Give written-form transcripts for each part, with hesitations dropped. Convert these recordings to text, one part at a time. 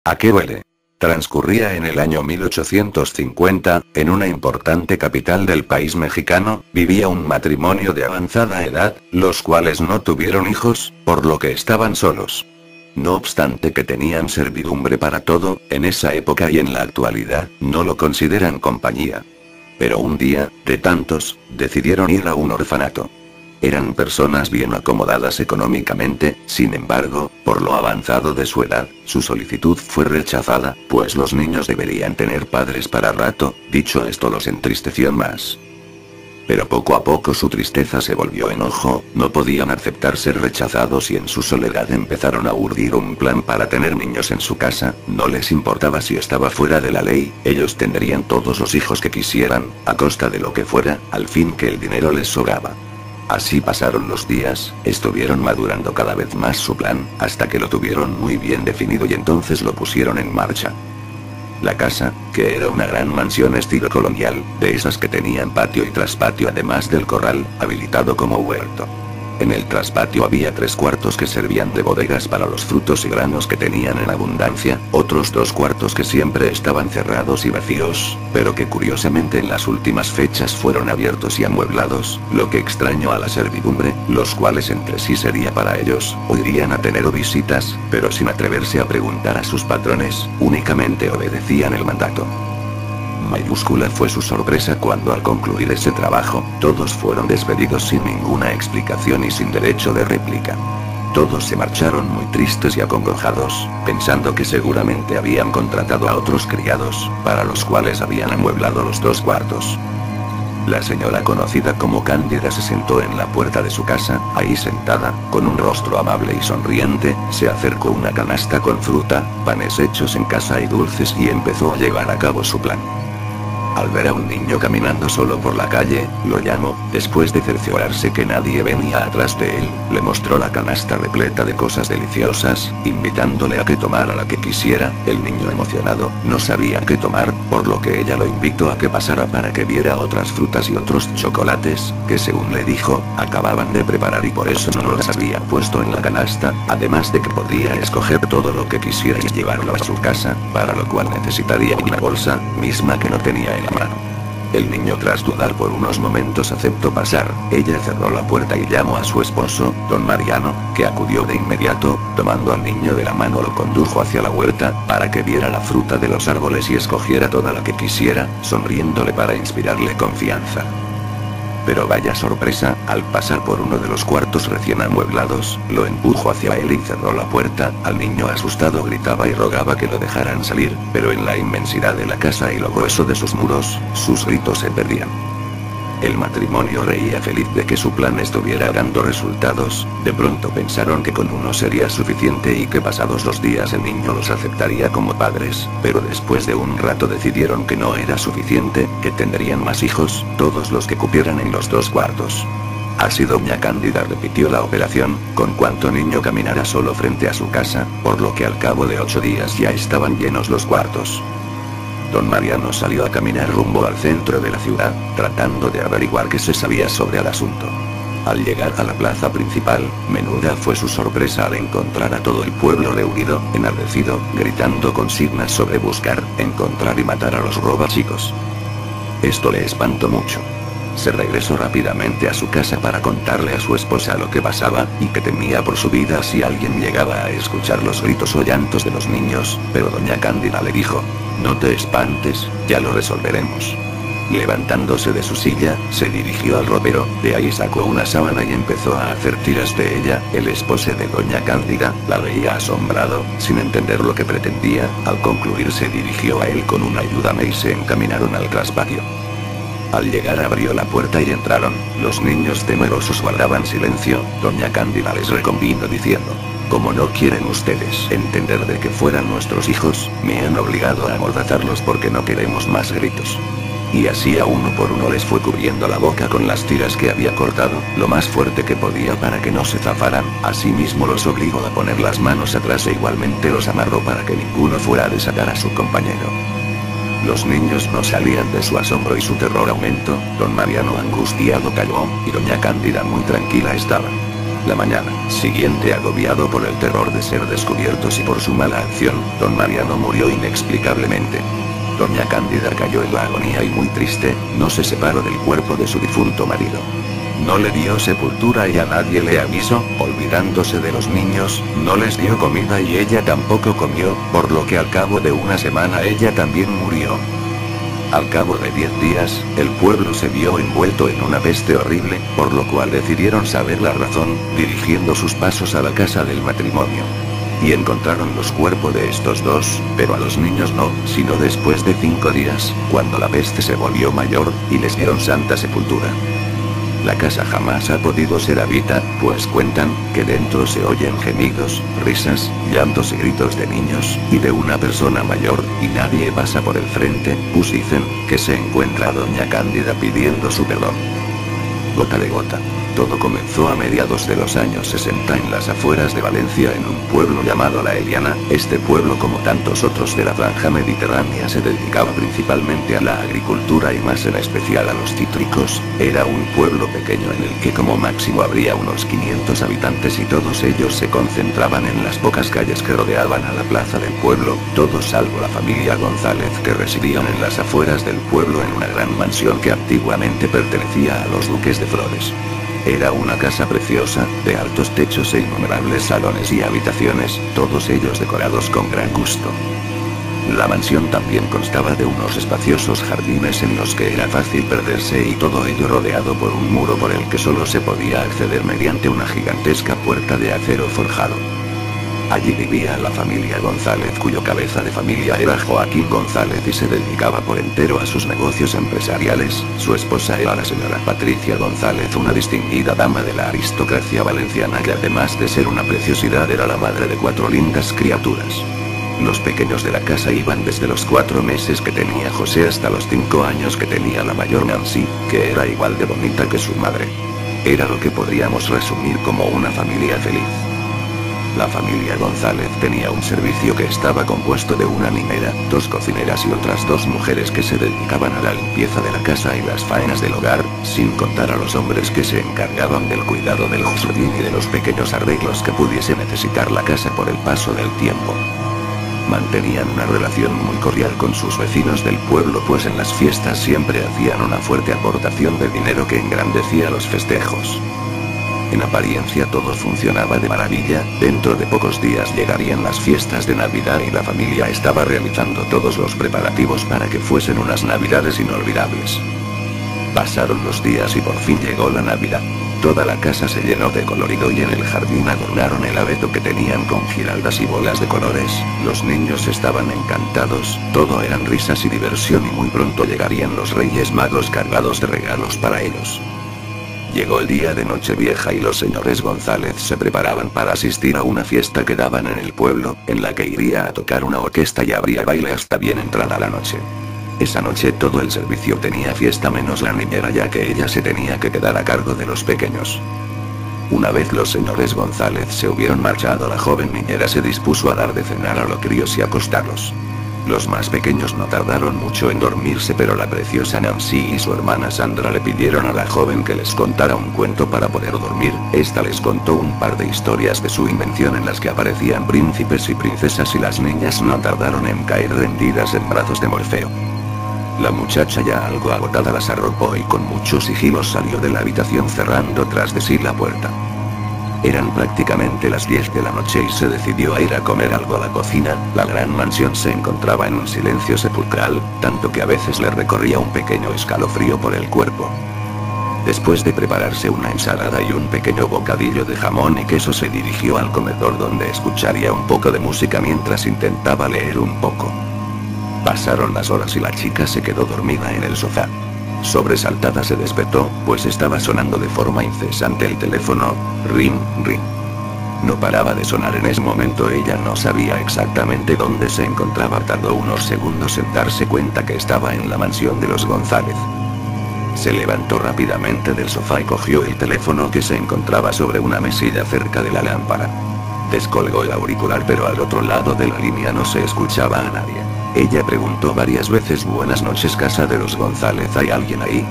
¿A qué huele? Transcurría en el año 1850, en una importante capital del país mexicano, vivía un matrimonio de avanzada edad, los cuales no tuvieron hijos, por lo que estaban solos. No obstante que tenían servidumbre para todo, en esa época y en la actualidad, no lo consideran compañía. Pero un día, de tantos, decidieron ir a un orfanato. Eran personas bien acomodadas económicamente, sin embargo, por lo avanzado de su edad, su solicitud fue rechazada, pues los niños deberían tener padres para rato. Dicho esto los entristeció más. Pero poco a poco su tristeza se volvió enojo, no podían aceptar ser rechazados y en su soledad empezaron a urdir un plan para tener niños en su casa, no les importaba si estaba fuera de la ley, ellos tendrían todos los hijos que quisieran, a costa de lo que fuera, al fin que el dinero les sobraba. Así pasaron los días, estuvieron madurando cada vez más su plan, hasta que lo tuvieron muy bien definido y entonces lo pusieron en marcha. La casa, que era una gran mansión estilo colonial, de esas que tenían patio y traspatio además del corral, habilitado como huerto. En el traspatio había 3 cuartos que servían de bodegas para los frutos y granos que tenían en abundancia, otros 2 cuartos que siempre estaban cerrados y vacíos, pero que curiosamente en las últimas fechas fueron abiertos y amueblados, lo que extrañó a la servidumbre, los cuales entre sí sería para ellos, o irían a tener visitas, pero sin atreverse a preguntar a sus patrones, únicamente obedecían el mandato. Mayúscula fue su sorpresa cuando al concluir ese trabajo, todos fueron despedidos sin ninguna explicación y sin derecho de réplica. Todos se marcharon muy tristes y acongojados, pensando que seguramente habían contratado a otros criados, para los cuales habían amueblado los 2 cuartos. La señora conocida como Cándida se sentó en la puerta de su casa, ahí sentada, con un rostro amable y sonriente, se acercó una canasta con fruta, panes hechos en casa y dulces y empezó a llevar a cabo su plan. Al ver a un niño caminando solo por la calle, lo llamó, después de cerciorarse que nadie venía atrás de él, le mostró la canasta repleta de cosas deliciosas, invitándole a que tomara la que quisiera. El niño emocionado, no sabía qué tomar, por lo que ella lo invitó a que pasara para que viera otras frutas y otros chocolates, que según le dijo, acababan de preparar y por eso no los había puesto en la canasta, además de que podía escoger todo lo que quisiera y llevarlo a su casa, para lo cual necesitaría una bolsa, misma que no tenía en la mano. El niño tras dudar por unos momentos aceptó pasar, ella cerró la puerta y llamó a su esposo, don Mariano, que acudió de inmediato, tomando al niño de la mano lo condujo hacia la huerta, para que viera la fruta de los árboles y escogiera toda la que quisiera, sonriéndole para inspirarle confianza. Pero vaya sorpresa, al pasar por uno de los cuartos recién amueblados, lo empujó hacia él y cerró la puerta. Al niño asustado gritaba y rogaba que lo dejaran salir, pero en la inmensidad de la casa y lo grueso de sus muros, sus gritos se perdían. El matrimonio reía feliz de que su plan estuviera dando resultados, de pronto pensaron que con uno sería suficiente y que pasados los días el niño los aceptaría como padres, pero después de un rato decidieron que no era suficiente, que tendrían más hijos, todos los que cupieran en los 2 cuartos. Así doña Cándida repitió la operación, con cuanto niño caminara solo frente a su casa, por lo que al cabo de 8 días ya estaban llenos los cuartos. Don Mariano salió a caminar rumbo al centro de la ciudad, tratando de averiguar qué se sabía sobre el asunto. Al llegar a la plaza principal, menuda fue su sorpresa al encontrar a todo el pueblo reunido, enardecido, gritando consignas sobre buscar, encontrar y matar a los robachicos. Esto le espantó mucho. Se regresó rápidamente a su casa para contarle a su esposa lo que pasaba, y que temía por su vida si alguien llegaba a escuchar los gritos o llantos de los niños, pero doña Cándida le dijo: no te espantes, ya lo resolveremos. Levantándose de su silla, se dirigió al ropero, de ahí sacó una sábana y empezó a hacer tiras de ella. El esposo de doña Cándida, la veía asombrado, sin entender lo que pretendía. Al concluir se dirigió a él con una ayúdame y se encaminaron al traspatio. Al llegar abrió la puerta y entraron, los niños temerosos guardaban silencio. Doña Cándida les reconvino diciendo: como no quieren ustedes entender de que fueran nuestros hijos, me han obligado a amordazarlos porque no queremos más gritos. Y así a uno por uno les fue cubriendo la boca con las tiras que había cortado, lo más fuerte que podía para que no se zafaran. Asimismo los obligó a poner las manos atrás e igualmente los amarró para que ninguno fuera a desatar a su compañero. Los niños no salían de su asombro y su terror aumentó. Don Mariano angustiado calló, y doña Cándida muy tranquila estaba. La mañana siguiente, agobiado por el terror de ser descubiertos y por su mala acción, don Mariano murió inexplicablemente. Doña Cándida cayó en la agonía y muy triste, no se separó del cuerpo de su difunto marido. No le dio sepultura y a nadie le avisó, olvidándose de los niños, no les dio comida y ella tampoco comió, por lo que al cabo de una semana ella también murió. Al cabo de 10 días, el pueblo se vio envuelto en una peste horrible, por lo cual decidieron saber la razón, dirigiendo sus pasos a la casa del matrimonio. Y encontraron los cuerpos de estos dos, pero a los niños no, sino después de 5 días, cuando la peste se volvió mayor, y les dieron santa sepultura. La casa jamás ha podido ser habitada, pues cuentan que dentro se oyen gemidos, risas, llantos y gritos de niños, y de una persona mayor, y nadie pasa por el frente, pues dicen que se encuentra a doña Cándida pidiendo su perdón. Gota de gota. Todo comenzó a mediados de los años 60 en las afueras de Valencia, en un pueblo llamado La Eliana. Este pueblo, como tantos otros de la franja mediterránea, se dedicaba principalmente a la agricultura y más en especial a los cítricos. Era un pueblo pequeño en el que como máximo habría unos 500 habitantes y todos ellos se concentraban en las pocas calles que rodeaban a la plaza del pueblo, todos salvo la familia González, que residían en las afueras del pueblo en una gran mansión que antiguamente pertenecía a los duques de Flores. Era una casa preciosa, de altos techos e innumerables salones y habitaciones, todos ellos decorados con gran gusto. La mansión también constaba de unos espaciosos jardines en los que era fácil perderse, y todo ello rodeado por un muro por el que solo se podía acceder mediante una gigantesca puerta de acero forjado. Allí vivía la familia González, cuyo cabeza de familia era Joaquín González y se dedicaba por entero a sus negocios empresariales. Su esposa era la señora Patricia González, una distinguida dama de la aristocracia valenciana que además de ser una preciosidad era la madre de 4 lindas criaturas. Los pequeños de la casa iban desde los 4 meses que tenía José hasta los 5 años que tenía la mayor Nancy, que era igual de bonita que su madre. Era lo que podríamos resumir como una familia feliz. La familia González tenía un servicio que estaba compuesto de una niñera, 2 cocineras y otras 2 mujeres que se dedicaban a la limpieza de la casa y las faenas del hogar, sin contar a los hombres que se encargaban del cuidado del jardín y de los pequeños arreglos que pudiese necesitar la casa por el paso del tiempo. Mantenían una relación muy cordial con sus vecinos del pueblo, pues en las fiestas siempre hacían una fuerte aportación de dinero que engrandecía los festejos. En apariencia todo funcionaba de maravilla. Dentro de pocos días llegarían las fiestas de Navidad y la familia estaba realizando todos los preparativos para que fuesen unas Navidades inolvidables. Pasaron los días y por fin llegó la Navidad. Toda la casa se llenó de colorido y en el jardín adornaron el abeto que tenían con giraldas y bolas de colores. Los niños estaban encantados, todo eran risas y diversión, y muy pronto llegarían los Reyes Magos cargados de regalos para ellos. Llegó el día de Nochevieja y los señores González se preparaban para asistir a una fiesta que daban en el pueblo, en la que iría a tocar una orquesta y habría baile hasta bien entrada la noche. Esa noche todo el servicio tenía fiesta menos la niñera, ya que ella se tenía que quedar a cargo de los pequeños. Una vez los señores González se hubieron marchado, la joven niñera se dispuso a dar de cenar a los críos y acostarlos. Los más pequeños no tardaron mucho en dormirse, pero la preciosa Nancy y su hermana Sandra le pidieron a la joven que les contara un cuento para poder dormir. Esta les contó un par de historias de su invención en las que aparecían príncipes y princesas, y las niñas no tardaron en caer rendidas en brazos de Morfeo. La muchacha, ya algo agotada, las arropó y con mucho sigilo salió de la habitación, cerrando tras de sí la puerta. Eran prácticamente las 10 de la noche y se decidió a ir a comer algo a la cocina. La gran mansión se encontraba en un silencio sepulcral, tanto que a veces le recorría un pequeño escalofrío por el cuerpo. Después de prepararse una ensalada y un pequeño bocadillo de jamón y queso, se dirigió al comedor, donde escucharía un poco de música mientras intentaba leer un poco. Pasaron las horas y la chica se quedó dormida en el sofá. Sobresaltada se despertó, pues estaba sonando de forma incesante el teléfono. Ring, ring. No paraba de sonar en ese momento. Ella no sabía exactamente dónde se encontraba. Tardó unos segundos en darse cuenta que estaba en la mansión de los González. Se levantó rápidamente del sofá y cogió el teléfono que se encontraba sobre una mesilla cerca de la lámpara. Descolgó el auricular, pero al otro lado de la línea no se escuchaba a nadie. Ella preguntó varias veces: buenas noches, casa de los González, ¿hay alguien ahí?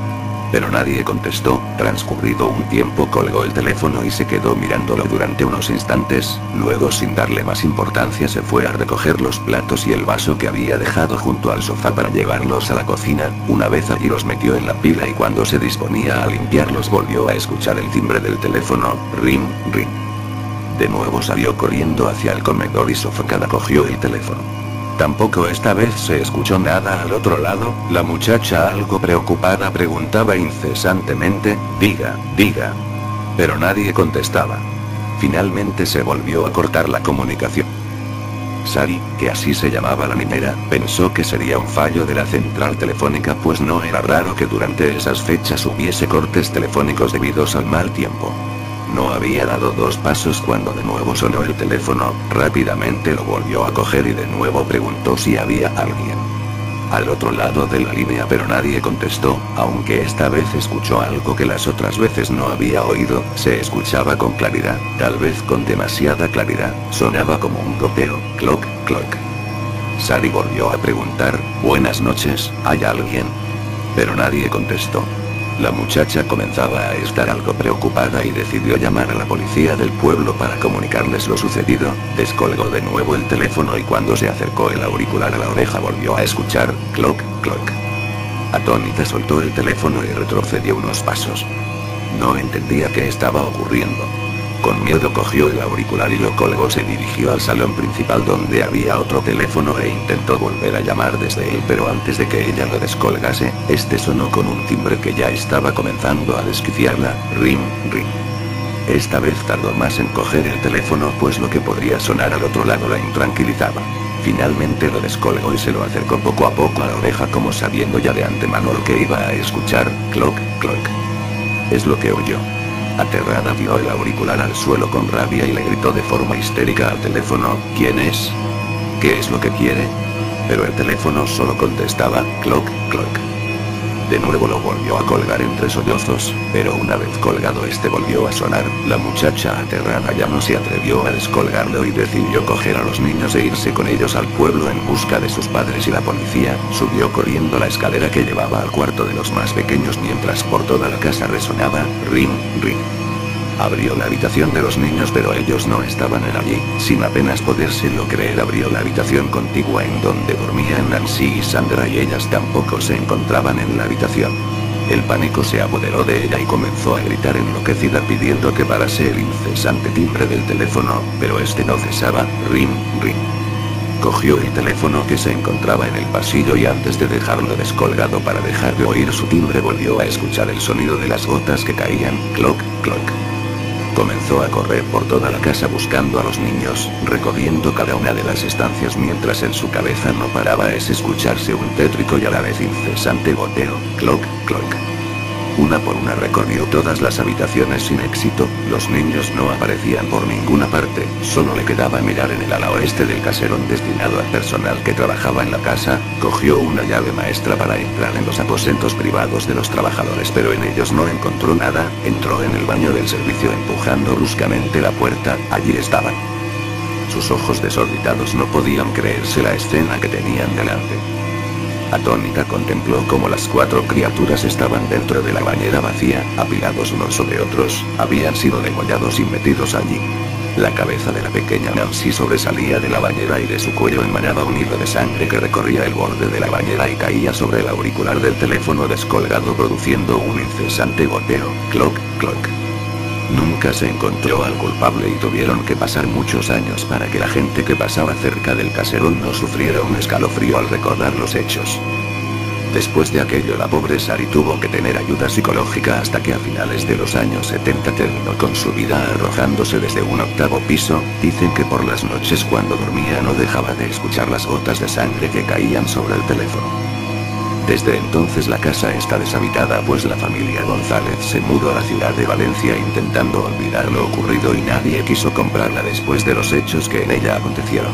pero nadie contestó. Transcurrido un tiempo colgó el teléfono y se quedó mirándolo durante unos instantes, luego sin darle más importancia se fue a recoger los platos y el vaso que había dejado junto al sofá para llevarlos a la cocina. Una vez allí los metió en la pila y cuando se disponía a limpiarlos volvió a escuchar el timbre del teléfono, ring, ring. De nuevo salió corriendo hacia el comedor y sofocada cogió el teléfono. Tampoco esta vez se escuchó nada al otro lado. La muchacha, algo preocupada, preguntaba incesantemente, diga, diga. Pero nadie contestaba. Finalmente se volvió a cortar la comunicación. Sari, que así se llamaba la niñera, pensó que sería un fallo de la central telefónica, pues no era raro que durante esas fechas hubiese cortes telefónicos debidos al mal tiempo. No había dado 2 pasos cuando de nuevo sonó el teléfono, rápidamente lo volvió a coger y de nuevo preguntó si había alguien al otro lado de la línea, pero nadie contestó, aunque esta vez escuchó algo que las otras veces no había oído. Se escuchaba con claridad, tal vez con demasiada claridad, sonaba como un goteo, cloc, cloc. Sari volvió a preguntar, buenas noches, ¿hay alguien? Pero nadie contestó. La muchacha comenzaba a estar algo preocupada y decidió llamar a la policía del pueblo para comunicarles lo sucedido. Descolgó de nuevo el teléfono y cuando se acercó el auricular a la oreja volvió a escuchar, cloc, cloc. Atónita soltó el teléfono y retrocedió unos pasos. No entendía qué estaba ocurriendo. Con miedo cogió el auricular y lo colgó. Se dirigió al salón principal donde había otro teléfono e intentó volver a llamar desde él, pero antes de que ella lo descolgase, este sonó con un timbre que ya estaba comenzando a desquiciarla, ring, ring. Esta vez tardó más en coger el teléfono, pues lo que podría sonar al otro lado la intranquilizaba. Finalmente lo descolgó y se lo acercó poco a poco a la oreja como sabiendo ya de antemano lo que iba a escuchar, cloc, cloc. Es lo que oyó. Aterrada tiró el auricular al suelo con rabia y le gritó de forma histérica al teléfono, ¿quién es? ¿Qué es lo que quiere? Pero el teléfono solo contestaba, cloc, cloc. De nuevo lo volvió a colgar entre sollozos, pero una vez colgado este volvió a sonar. La muchacha aterrada ya no se atrevió a descolgarlo y decidió coger a los niños e irse con ellos al pueblo en busca de sus padres y la policía. Subió corriendo la escalera que llevaba al cuarto de los más pequeños mientras por toda la casa resonaba, ring, ring. Abrió la habitación de los niños pero ellos no estaban allí. Sin apenas podérselo creer abrió la habitación contigua en donde dormían Nancy y Sandra y ellas tampoco se encontraban en la habitación. El pánico se apoderó de ella y comenzó a gritar enloquecida pidiendo que parase el incesante timbre del teléfono, pero este no cesaba, ring, ring. Cogió el teléfono que se encontraba en el pasillo y antes de dejarlo descolgado para dejar de oír su timbre volvió a escuchar el sonido de las gotas que caían, cloc, cloc. Comenzó a correr por toda la casa buscando a los niños, recorriendo cada una de las estancias mientras en su cabeza no paraba de escucharse un tétrico y a la vez incesante goteo, cloc, cloc. Una por una recorrió todas las habitaciones sin éxito, los niños no aparecían por ninguna parte, solo le quedaba mirar en el ala oeste del caserón destinado al personal que trabajaba en la casa. Cogió una llave maestra para entrar en los aposentos privados de los trabajadores pero en ellos no encontró nada. Entró en el baño del servicio empujando bruscamente la puerta, allí estaban. Sus ojos desorbitados no podían creerse la escena que tenían delante. Atónita contempló cómo las 4 criaturas estaban dentro de la bañera vacía, apilados unos sobre otros, habían sido degollados y metidos allí. La cabeza de la pequeña Nancy sobresalía de la bañera y de su cuello emanaba un hilo de sangre que recorría el borde de la bañera y caía sobre el auricular del teléfono descolgado produciendo un incesante goteo, cloc, cloc. Nunca se encontró al culpable y tuvieron que pasar muchos años para que la gente que pasaba cerca del caserón no sufriera un escalofrío al recordar los hechos. Después de aquello la pobre Sari tuvo que tener ayuda psicológica hasta que a finales de los años 70 terminó con su vida arrojándose desde un 8º piso. Dicen que por las noches cuando dormía no dejaba de escuchar las gotas de sangre que caían sobre el teléfono. Desde entonces la casa está deshabitada pues la familia González se mudó a la ciudad de Valencia intentando olvidar lo ocurrido y nadie quiso comprarla después de los hechos que en ella acontecieron.